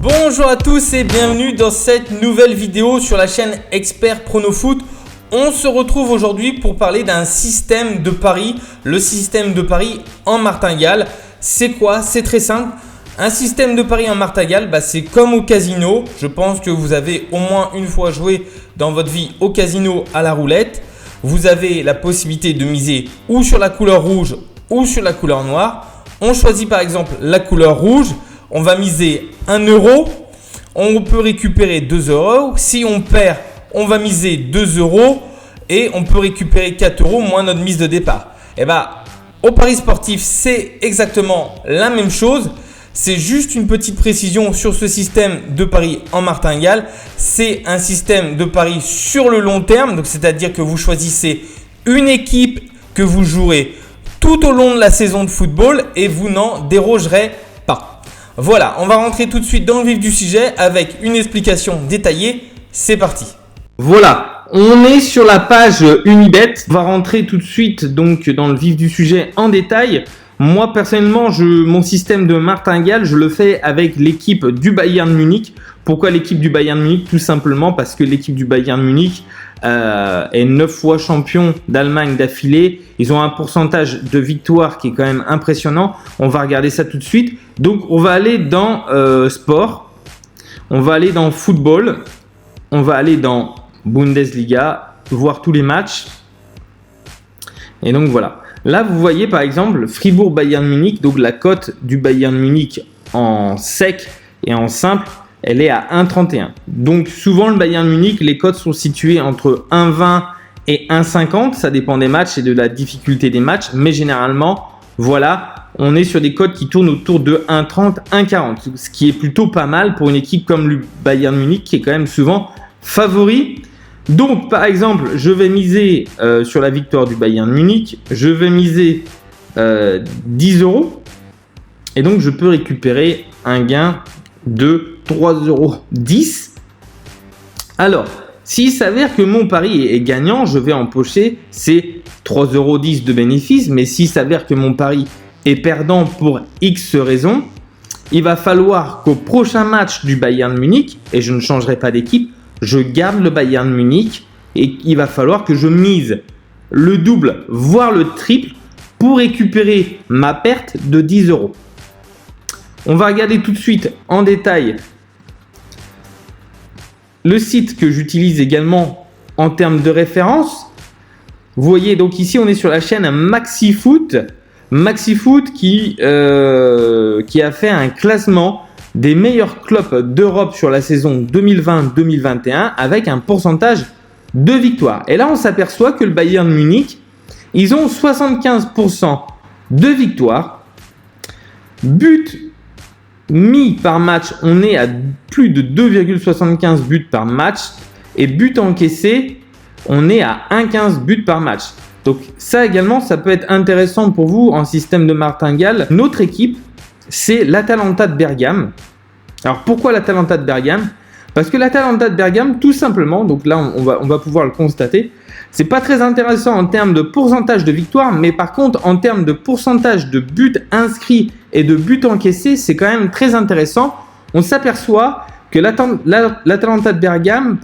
Bonjour à tous et bienvenue dans cette nouvelle vidéo sur la chaîne Expert Pronofoot. On se retrouve aujourd'hui pour parler d'un système de paris, le système de paris en martingale. C'est quoi? C'est très simple. Un système de paris en martingale, c'est comme au casino. Je pense que vous avez au moins une fois joué dans votre vie au casino à la roulette. Vous avez la possibilité de miser ou sur la couleur rouge ou sur la couleur noire. On choisit par exemple la couleur rouge. On va miser 1 euro. On peut récupérer 2 euros. Si on perd, on va miser 2 euros et on peut récupérer 4 euros moins notre mise de départ. Au pari sportif, c'est exactement la même chose. C'est juste une petite précision sur ce système de paris en martingale. C'est un système de paris sur le long terme. Donc, c'est-à-dire que vous choisissez une équipe que vous jouerez tout au long de la saison de football et vous n'en dérogerez pas. Voilà, on va rentrer tout de suite dans le vif du sujet avec une explication détaillée. C'est parti. Voilà, on est sur la page Unibet. On va rentrer tout de suite donc dans le vif du sujet en détail. Moi personnellement, mon système de martingale, je le fais avec l'équipe du Bayern Munich. Pourquoi l'équipe du Bayern Munich? Tout simplement parce que l'équipe du Bayern Munich est 9 fois champion d'Allemagne d'affilée. Ils ont un pourcentage de victoire qui est quand même impressionnant. On va regarder ça tout de suite. Donc on va aller dans sport, on va aller dans football, on va aller dans Bundesliga, voir tous les matchs. Et donc voilà. Là, vous voyez par exemple Fribourg-Bayern Munich, donc la cote du Bayern Munich en sec et en simple, elle est à 1,31. Donc souvent le Bayern Munich, les cotes sont situées entre 1,20 et 1,50. Ça dépend des matchs et de la difficulté des matchs. Mais généralement, voilà, on est sur des cotes qui tournent autour de 1,30, 1,40. Ce qui est plutôt pas mal pour une équipe comme le Bayern Munich qui est quand même souvent favori. Donc, par exemple, je vais miser sur la victoire du Bayern Munich. Je vais miser 10 euros. Et donc, je peux récupérer un gain de 3,10 euros. Alors, s'il s'avère que mon pari est gagnant, je vais empocher ces 3,10 euros de bénéfice. Mais s'il s'avère que mon pari est perdant pour X raisons, il va falloir qu'au prochain match du Bayern Munich, et je ne changerai pas d'équipe, je garde le Bayern Munich et il va falloir que je mise le double, voire le triple pour récupérer ma perte de 10 euros. On va regarder tout de suite en détail le site que j'utilise également en termes de référence. Vous voyez donc ici on est sur la chaîne MaxiFoot. MaxiFoot qui a fait un classement des meilleurs clubs d'Europe sur la saison 2020-2021 avec un pourcentage de victoire. Et là, on s'aperçoit que le Bayern Munich, ils ont 75% de victoire. But mis par match, on est à plus de 2,75 buts par match. Et but encaissé, on est à 1,15 buts par match. Donc ça également, ça peut être intéressant pour vous en système de martingale. Notre équipe, c'est l'Atalanta de Bergame. Alors pourquoi l'Atalanta de Bergame? Parce que l'Atalanta de Bergame, tout simplement, donc là on va pouvoir le constater, c'est pas très intéressant en termes de pourcentage de victoire, mais par contre en termes de pourcentage de buts inscrits et de buts encaissés, c'est quand même très intéressant. On s'aperçoit que l'Atalanta de Bergame,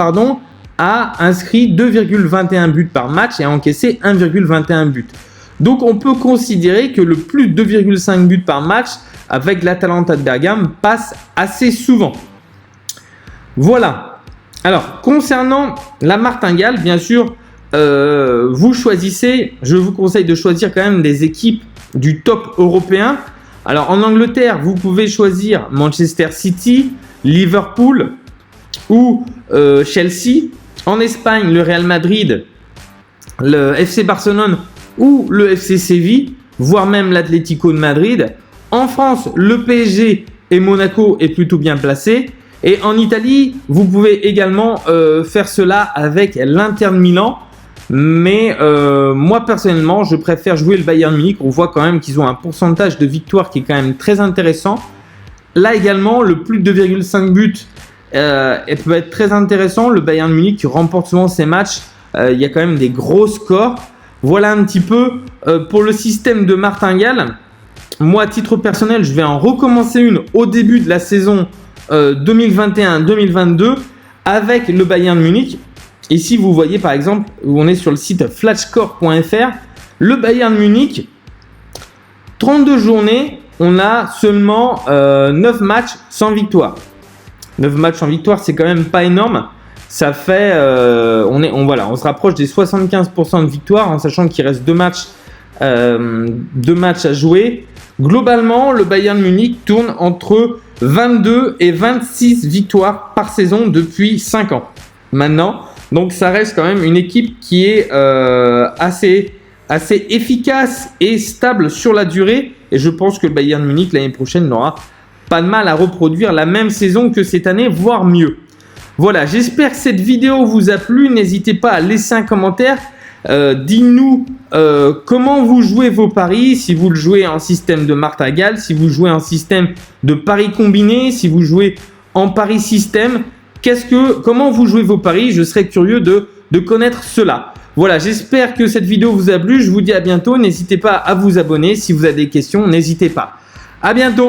a inscrit 2,21 buts par match et a encaissé 1,21 buts. Donc on peut considérer que le plus de 2,5 buts par match avec l'Atalanta de Bergame passe assez souvent. Voilà. Alors concernant la martingale, bien sûr, vous choisissez, je vous conseille de choisir quand même des équipes du top européen. Alors en Angleterre, vous pouvez choisir Manchester City, Liverpool ou Chelsea. En Espagne, le Real Madrid, le FC Barcelone ou le FC Séville, voire même l'Atlético de Madrid. En France, le PSG et Monaco est plutôt bien placé. Et en Italie, vous pouvez également faire cela avec l'Inter de Milan. Mais moi, personnellement, je préfère jouer le Bayern Munich. On voit quand même qu'ils ont un pourcentage de victoire qui est quand même très intéressant. Là également, le plus de 2,5 buts peut être très intéressant. Le Bayern Munich qui remporte souvent ses matchs. Il y a quand même des gros scores. Voilà un petit peu pour le système de martingale. Moi, à titre personnel, je vais en recommencer une au début de la saison 2021-2022 avec le Bayern Munich. Ici, vous voyez par exemple, on est sur le site flashscore.fr. Le Bayern Munich, 32 journées, on a seulement 9 matchs sans victoire. 9 matchs sans victoire, c'est quand même pas énorme. Ça fait, on se rapproche des 75% de victoire, en sachant qu'il reste 2 matchs à jouer. Globalement, le Bayern Munich tourne entre 22 et 26 victoires par saison depuis 5 ans maintenant. Donc ça reste quand même une équipe qui est assez efficace et stable sur la durée. Et je pense que le Bayern Munich l'année prochaine n'aura pas de mal à reproduire la même saison que cette année, voire mieux. Voilà, j'espère que cette vidéo vous a plu. N'hésitez pas à laisser un commentaire. Dites-nous comment vous jouez vos paris, si vous le jouez en système de martingale, si vous jouez en système de paris combiné, si vous jouez en paris système. Comment vous jouez vos paris? Je serais curieux de connaître cela. Voilà, j'espère que cette vidéo vous a plu. Je vous dis à bientôt. N'hésitez pas à vous abonner. Si vous avez des questions, n'hésitez pas. À bientôt.